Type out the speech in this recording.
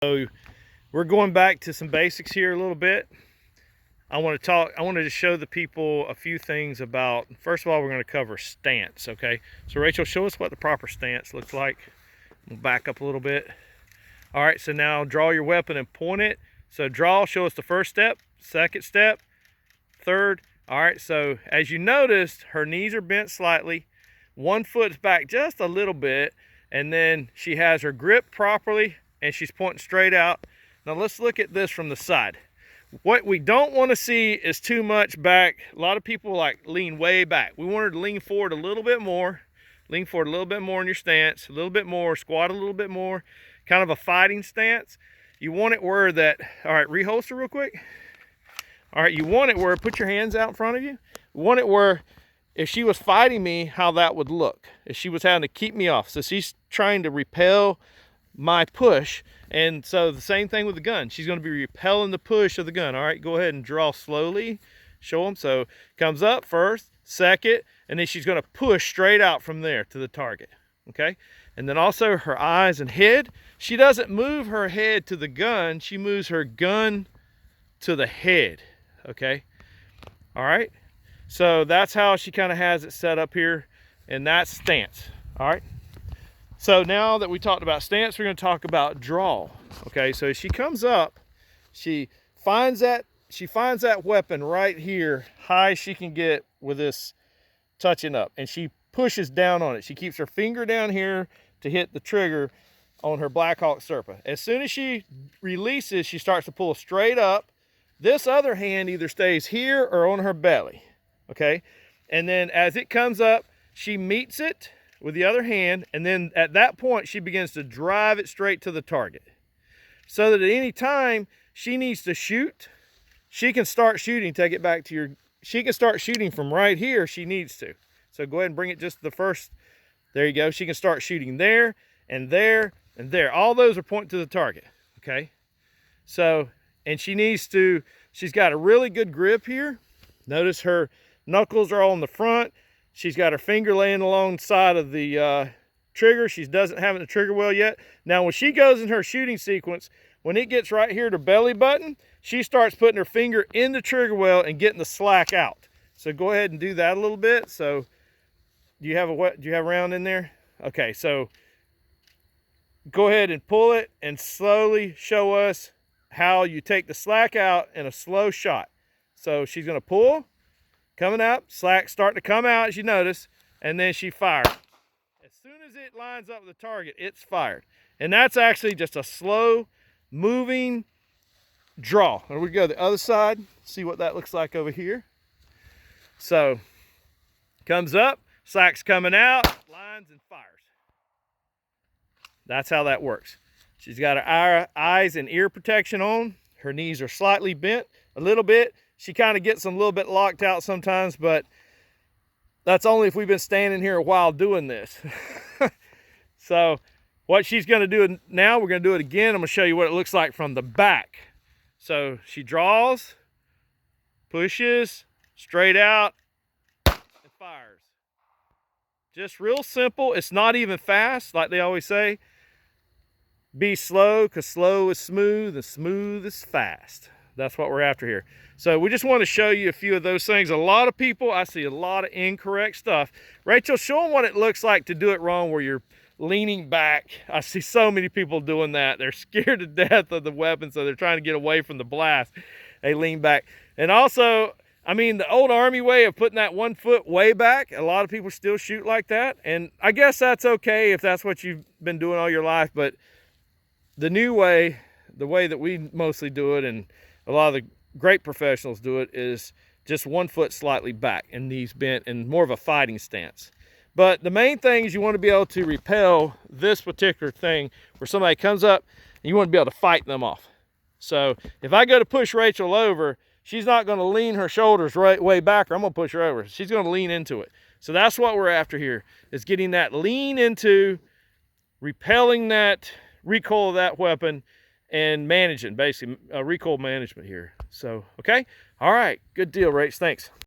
So we're going back to some basics here a little bit. I wanted to show the people a few things about, first of all, we're going to cover stance, okay? So Rachel, show us what the proper stance looks like. We'll back up a little bit. All right, so now draw your weapon and point it. So draw, show us the first step, second step, third. All right, so as you noticed, her knees are bent slightly. One foot's back just a little bit, and then she has her grip properly, and she's pointing straight out. Now let's look at this from the side. What we don't want to see is too much back. A lot of people like lean way back. We want her to lean forward a little bit more. Lean forward a little bit more in your stance, a little bit more, squat a little bit more, kind of a fighting stance. You want it where that, all right, reholster real quick. All right, you want it where, put your hands out in front of you. You want it where if she was fighting me, how that would look. If she was having to keep me off. So she's trying to repel my push, and so the same thing with the gun. She's going to be repelling the push of the gun. All right, go ahead and draw slowly. Show them. So comes up first, second, and then she's going to push straight out from there to the target. Okay, and then also her eyes and head. She doesn't move her head to the gun. She moves her gun to the head. Okay, all right. So that's how she kind of has it set up here, and that's stance. All right. So now that we talked about stance, we're going to talk about draw. Okay, so she comes up, she finds that weapon right here, high as she can get with this touching up, and she pushes down on it. She keeps her finger down here to hit the trigger on her Blackhawk Serpa. As soon as she releases, she starts to pull straight up. This other hand either stays here or on her belly. Okay, and then as it comes up, she meets it with the other hand, and then at that point she begins to drive it straight to the target, so that at any time she needs to shoot, she can start shooting. Take it back to your, she can start shooting from right here if she needs to. So go ahead and bring it just to the first, there you go. She can start shooting there and there and there. All those are pointing to the target. Okay, so, and she needs to, she's got a really good grip here. Notice her knuckles are on the front. She's got her finger laying alongside of the trigger. She doesn't have the trigger well yet. Now, when she goes in her shooting sequence, when it gets right here to belly button, she starts putting her finger in the trigger well and getting the slack out. So go ahead and do that a little bit. So do you have a round in there? Okay, so go ahead and pull it and slowly show us how you take the slack out in a slow shot. So she's going to pull, coming up, slack starting to come out as you notice, and then she fires. As soon as it lines up with the target, it's fired. And that's actually just a slow moving draw. And we go to the other side, see what that looks like over here. So comes up, slack's coming out, lines and fires. That's how that works. She's got her eyes and ear protection on. Her knees are slightly bent a little bit. She kind of gets them a little bit locked out sometimes, but that's only if we've been standing here a while doing this. So what she's going to do now, we're going to do it again. I'm going to show you what it looks like from the back. So she draws, pushes, straight out, and fires. Just real simple. It's not even fast, like they always say. Be slow, because slow is smooth and smooth is fast. That's what we're after here. So we just want to show you a few of those things. A lot of people, I see a lot of incorrect stuff. Rachel, show them what it looks like to do it wrong where you're leaning back. I see so many people doing that. They're scared to death of the weapon, so they're trying to get away from the blast. They lean back. And also, I mean, the old Army way of putting that 1 foot way back, a lot of people still shoot like that. And I guess that's okay if that's what you've been doing all your life. But the new way, the way that we mostly do it, and a lot of the great professionals do it, is just 1 foot slightly back and knees bent and more of a fighting stance. But the main thing is you want to be able to repel this particular thing where somebody comes up and you want to be able to fight them off. So if I go to push Rachel over, she's not going to lean her shoulders right way back, or I'm going to push her over. She's going to lean into it. So that's what we're after here, is getting that lean into, repelling that recoil of that weapon, and managing, basically, recoil management here. So, okay? All right. Good deal, Rach. Thanks.